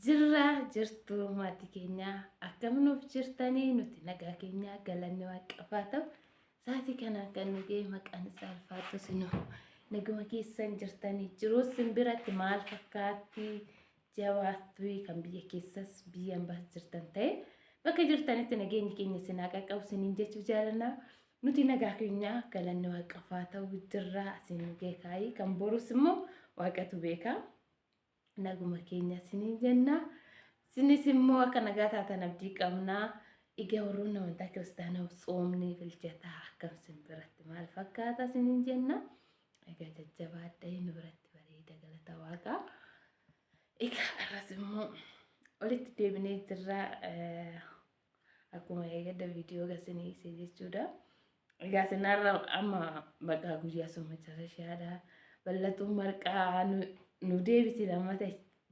Jirra jirtu maatii keenya akkam nuuf jirtanii nuti nagaa keenya galanni waaqeffaa ta'u saatii kana kan nu ga'e maqaan isaa ulfaatu sinu naguma keessan jirtanii jiruu simbiratti maal fakkaatti jawaattuu kan biyya keessas biyyaan baas jirtan ta'e bakka jirtanitti nageenyi keenya sinaa qaqqabu siniin jechuu jaalannaa nuti nagaa keenya galanni waaqeffaa ta'u jirra asin ga'e kaayii kan borus immoo waaqatu beeka. Naguma keenya sinii jenna sinis immoo akka nagaa taatan abdii qabnaa egaa warroon amantaa kiristaanaa tsoomni bilchataa akkam simbiratti maal fakkaata siniin jenna egaa jajjabaadhaa nu biratti bareeda galata waaqaa egaa arras immoo olitti deebinee jirra akkuma eegada viidiyoo gasinii isee jechuudha egaa sinarra amma bakka guyyaa somachaarashaadha bal'atuun marqaa nu deebiti lammata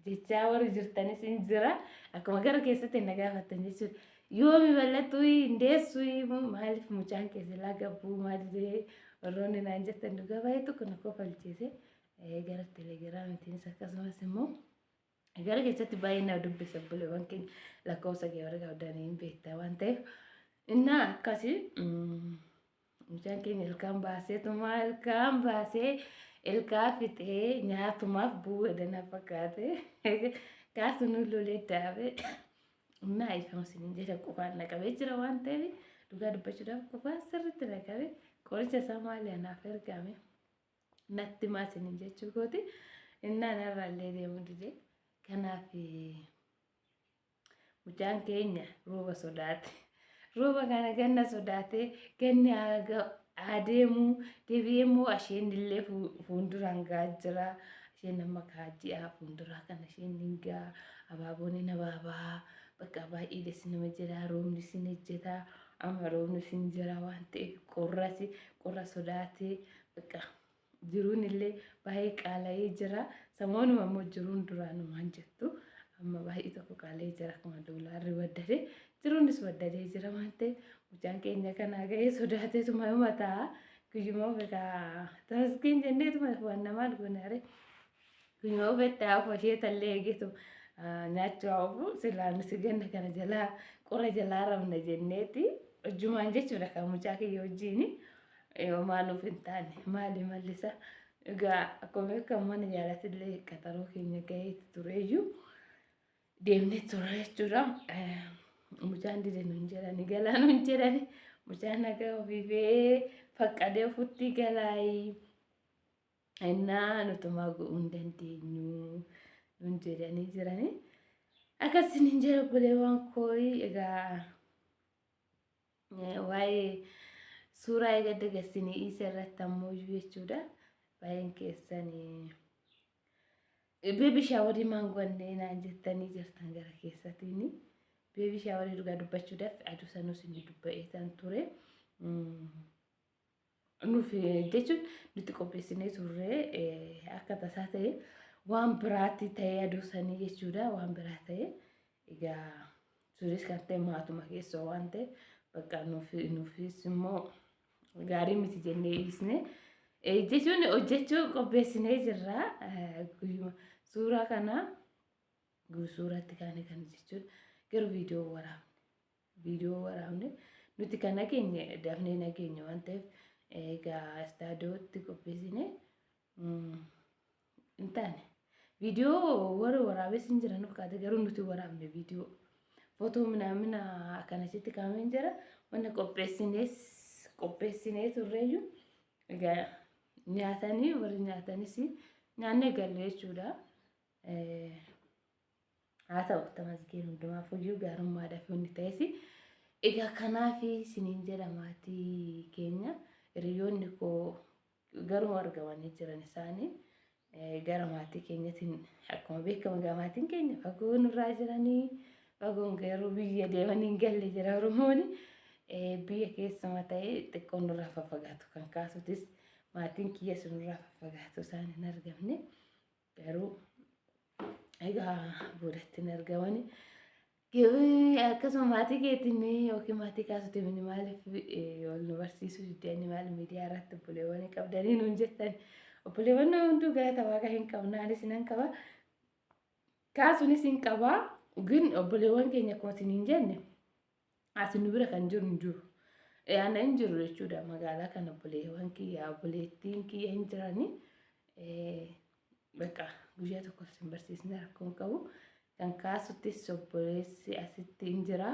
jechaa warri jirtanis hin jira akkuma gara keessatti na gaafatan jechuudha yoomi bal'atuu hindeessuu maaliif mucaan keessaa gabbuu maaliif warroonni naan jettan dhugaa baay'ee tokko na kofalchiise gara telegiraamiitiinis akkasumas immoo gara keessatti baay'ee na dubbisa buleewwan keenya lakkoofsa warra gaafatan hin beektaa waan ta'eef innaa akkasii mucaan keenya ilkaan baaseetuma ilkaan baasee ilkaa fixee nyaatumaaf bu'uudhaan fakkaate kaasunu lolee daabe naa ifamu siniin jedha qofaan naqabee jira waan ta'eef dhugaa dubbachuudhaaf qofaa sirriitti naqabe qoricha isaa maali anaaf ergame natti maa siniin jechuu kooti innaa narraallee deemu dide kanaaf mucaan keenya rooba sodaate rooba kana ganna sodaate ganni adeemu deebi'eemmoo asheen illee fuulduraan gaajjira asheen nama kaajji'a fuulduraa kana asheen ningaa abaaboon nabaabaa bakka baay'ee desi nama jira roobni sin ejjeta amma roobni sin jira waan ta'eef qorra sodaatee bakka jiruun illee baay'ee qaala'ee jira samoonuma immoo jiruun duraanumaan jettu amma baay'ee tokko qaala'ee jira akkuma doolaarri waddate jiruunis waddatee jira waan ta'eef mucaan keenya kanaa ga'ee sodaateetuma mataa guyyuma ofiikaa tamaskiin jenneetuma waan namaa dhugunaare guyyuma ofiitti hafu ishee tallee eegitu nyaachuu hafu silaan si ganna kana jalaa qorra jalaa rabna jenneeti hojjumaan jechuudha kan mucaa kiyya wajjiini maaluuf hin taane maali mallisa egaa akkuma beekamu mana jaalatillee qaxaroo keenya ga'ee tureeyyuu deemnee turre jechuudha. Mucaan dide nun jedhani galaa nun jedhani mucaan nagaa ofiifee faqqadee ofutti galaayi innaa nutumaa go'uu hin dandeenyu nun jedhanii jirani akkasiniin jira buleewwan kooyi egaa waa'ee suuraa eegada gasinii isa irratti ammoo jechuudha baay'een keessanii beebi shaaworii maangwannee naan jettanii jirtan gara keessattiini beebi shaaworii dhugaa dubbachuudhaaf aduu sanuus inni dubba'eetan ture nuuf jechuun nuti qopheessinee turre akka tasaa ta'e waan biraatti ta'ee aduu sanii jechuudha waan biraa ta'e egaa sunis kan ta'e maatuma keessoo waan ta'e bakka nuufis immoo gaarii miti jennee dhiisne jechuun hojjechuu qopheessinee jirra guyyuma suuraa kana suuratti kaane kan jechuun garuu viidiyoo waraabne nuti kan nageenya dafnee nageenya waan ta'eef egaa istaadiyootti qopheessine hin taane viidiyoo warra waraabes hin jiran fakkaate garuu nuti waraabne viidiyoo footoominaamina akkanasitti kaamee hin jira wanna qopheessinee turreeyyuu egaa nyaatanii warri nyaatanis nyaannee galle jechuudha. Haa ta'u tamasgeen hundumaaf iyyuu gaarummaadhaaf hundi ta'es egaa kanaaf siniin jedha maatii keenya hiriyoonni koo garuu argamanii jiran isaanii gara maatii keenyatiin akkuma beekamu maatiin keenya fagoo nurraa jiranii fagoon garuu biyya deemanii hin galle jira Oromoon biyya keessuma ta'ee xiqqoo nurraa faffagaatu kan kaasutis maatiin kiyya sunurraa faffagaatu isaan hin argamne garuu egaa boodatti hin argamani akkasuma maatii keetiin yookiin maatii kaasutiin maaliif wal nu barsiisuu diddanii maal miidiyaa irratti obboleewwan qabdanii nuun jettan obboleewwan hunduu galata waaqa hin qabnaanis nan qaba kaasunis hin qabaa ግን obboleewwan keenya akkuma isin hin jenne as nu bira kan jiru hin jiru. Ana hin jiru jechuudha magaalaa kan obboleewwan kiyya obboleettiin kiyya hin jirani. Bakka guyyaa tokko isin barsiisne rakkoon qabu kan kaasuttis obboleessi asitti hin jira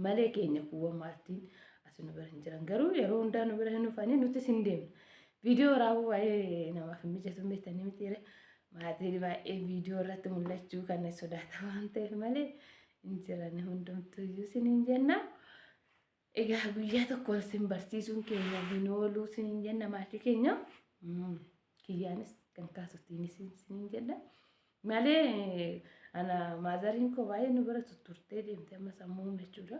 malee keenya kuuwwan maatiin as nu bira hin jiran garuu yeroo hundaa nu bira hin dhufanii nutis hin deemnu. Viidiyoo waraabuu baay'ee namaaf hin mijatu beektanii mitiire maatiin baay'ee viidiyoo irratti mul'achuu kan sodaata waan ta'eef malee hin jiran hundumtuu iyyuu isin hin jenna. Egaa guyyaa tokko isin barsiisuun keenya hin ooluu isin hin jenna maatii keenya. Kiyyaanis kan kaasuttiinis isin hin jenna. Malee ana maazariin koo baay'ee nu bira tutturtee deemte amma sammuu jechuudha.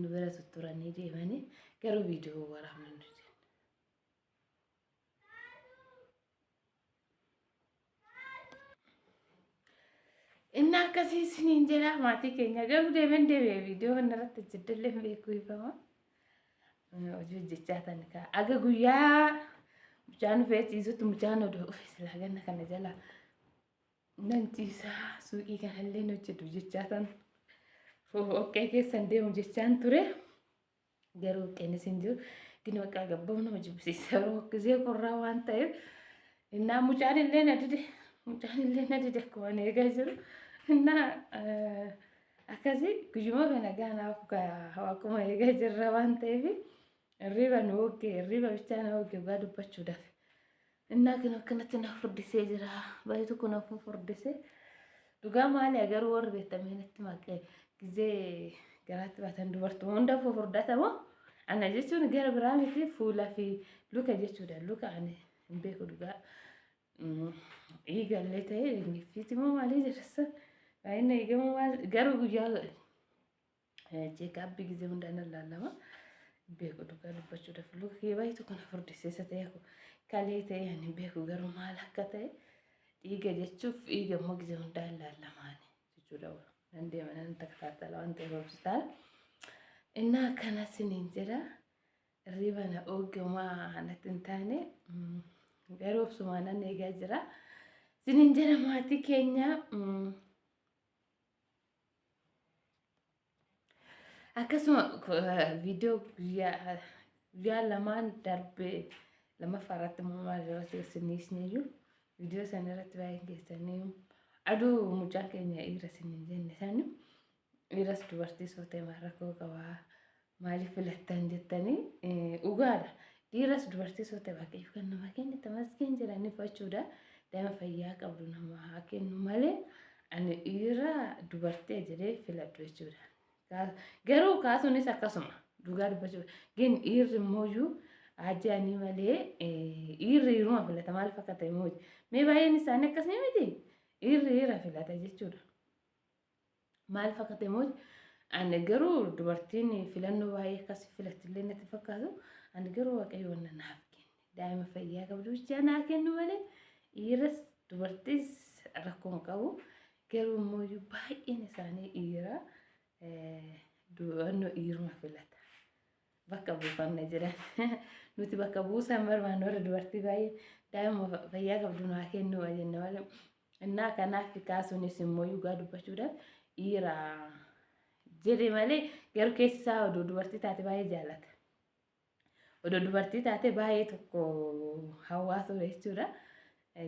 Nu bira tutturanii deemanii garuu viidiyoo waraabna nu jenna. Inni akkasii isiniin jedha maatii keenya garuu deemen deebi'ee viidiyoo kanarratti jiddillee beekuu ifama. Hojii hojjechaa tan kaa aga guyyaa mucaan dhufee ciisutti mucaan odoo dhufe silaa ganna kana jala nan ciisaa suuqii kanallee hojjetu jechaa tan okkee keessan deemu jechaan ture garuu okkeenis hin jiru gina bakka gabbaa'u nama jibbisiisa yeroo okkisee qorraa waan ta'eef innaa mucaan illee na dide akkuma eegaa jiru innaa akkasii guyyuma kana gaanaaf akkuma eegaa jirra waan ta'eef irriba nu oggee irriba bichaa na oggee gaa dubbachuudhaaf innaa kan akkanatti na furdisee jira baay'ee tokko na furdisee dhugaa maali agaruu warri beektamee natti maqee gizee garaatti baatan dubartuma hunda furdatamoo ana jechuun gara biraa miti fuulaa fi luka jechuudha luka ani hin beeku dhugaa eegallee ta'ee niffiiti moo maalii jedhasa baay'ina eegamu maal garuu guyyaa cheekaapbii gizee hundaan ilaalama. Beeku dhugaa dubbachuudhaaf luka kee baay'ee tokko na furdisiisa ta'e kalee ta'e ani beeku garuu maal akka ta'e dhiiga jechuuf dhiiga immoo gizee hundaa ilaallamaani jechuudha. Nan deema nan takkaatala waan ta'eef hospitaala. Innaa akkana isiniin jedha irriba na ooggamaa natti hin taane garuu obsumaa nan eegaa jira. Isiniin jedha maatii keenya. Akkasuma viidiyoo guyyaa lamaan darbee lammaffaa irratti maal irratti isiniyyuu viidiyoo sana irratti baay'een keessanii aduu mucaan keenya dhiira isiniin jenne sani dhiiras dubartii sootee rakkoo qabaa maaliif filattan jettanii dhugaadha. Dhiiras dubartii sootee waaqayyoo kan nama keenya tamasgeen jedhanii fachuudha. Daa'ima fayyaa qabdu nama kennu malee ani dhiira dubartii jedhee filadhu jechuudha. Garuu kaasuunis akkasuma dhugaa dubbachuudha. Gin dhiirri immoo ajaa'anii malee dhiirri hiruma filata maal fakkaata immoo mee baay'een isaanii akkasii miti dhiirri filata jechuudha. Maal fakkaata immoo ani garuu dubartiin filannoo baay'ee akkasii filatillee natti fakkaatu ani garuu waaqayyoon naaf kenne daa'ima fayyaa qabdu bichaa naa kennu malee dhiiras dubartiis rakkoon qabu garuu immoo baay'een isaanii dhiira. Du'annoo dhiiruma filata bakka buufanna jedhan nuti bakka buusan barbaannu warra dubartii baay'ee daa'ima fayyaa qabdu naa kennu jenna malee innaa kanaaf kaasuunis immoo dhugaa dubbachuudhaaf dhiira jedhe malee garuu keessi isaa odoo dubartii taate baay'ee jaallata. Odoo dubartii taate baay'ee tokko hawaasa jechuudha.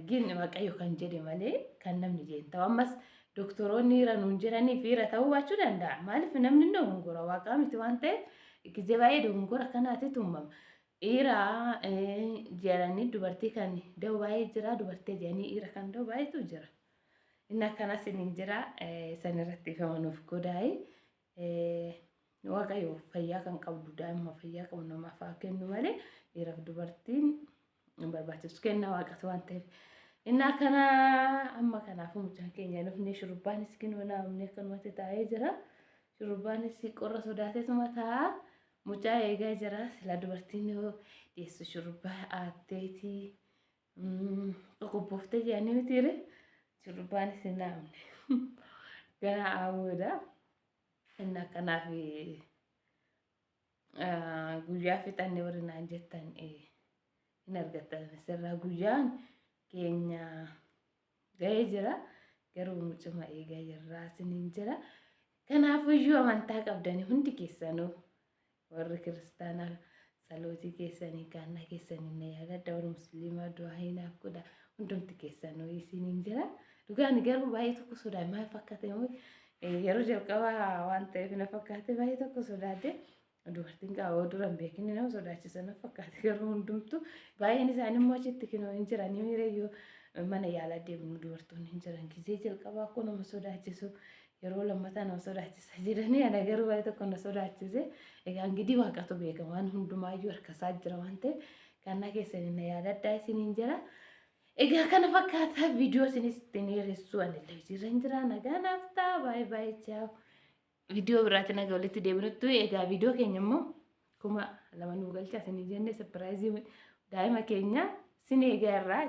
Gin waaqayyo kan jedhe malee kan namni jedhe ta'u ammas doktoroonni dhiira nuun jedhanii fi dhiira ta'uu baachuu danda'a. Maaliif namni dogongora waaqaa miti waan ta'eef gizee baay'ee dogongora kanaatitu uumama. Dhiira jedhanii dubartii kan da'u baay'ee jira dubartii jedhanii dhiira kan da'u baay'eetu jira. Inni akkanas hin jira san irratti ifamanuuf godaayi. Waaqayyo fayyaa kan qabdu daa'ima fayyaa qabu namaaf haa kennu malee dhiiraaf dubartiin barbaachisu kenna waaqatu waan ta'eef. Innaa kana amma kanaafuu mucaan keenya dhufnee shurubbaanis kinuma naamnee akkanumatti taa'ee jira. Shurubbaanis qorra sodaateetuma taa'a. Mucaa eegaa jira. Sila dubartiin yoo dhiyeessu shurubbaa aatteetii qoqqobbooftee jedhanii mitiire shurubbaanis hin naamne. Gara aamuudha. Innaa kanaaf guyyaa fixannee warri naan jettan hin argattan sirraa guyyaan keenya ga'ee jira. Garuu mucuma eegaa jirraa isiniin jira. Kanaafuu iyyuu amantaa qabdanii hundi keessanuu warri kiristaanaa salootii keessanii kaannaa keessanii na yaadadha warri musliimaa du'aa hinaaf godha hundumti keessanuu isiniin jira. Dhugaan garuu baay'ee tokko sodaa maal fakkaate yeroo jalqabaa waan ta'eef na fakkaate baay'ee tokko sodaadde dubartiin qaawwa dura hin beekne nama sodaachisa na fakkaate garuu hundumtu baay'een isaanii immoo achitti kinoo hin jiranii miireyyuu mana yaalaa deemnu dubartoonni hin jiran gisee jalqabaa akkoo nama sodaachisu. Yeroo lammataa nama sodaachisa jedhanii ana garuu baay'ee tokko na sodaachise. Egaa ingidihi waaqatu beeka waan hundumaayyuu harkasaa jira waan ta'eef kannaa keessanii na yaadadhaa isiniin jira. Egaa kana fakkaata viidiyoo isinis ittiin dheeressuu anillee hojiirra hin jira nagaa naaf ta'a baay'ee baay'ee chaawu. Viidiyoo biraatti nagaa walitti deebinutti egaa viidiyoo keenya immoo kuma lama nuu galchaa isinii jenne sapiraayizii daa'ima keenya isin eegaa irraa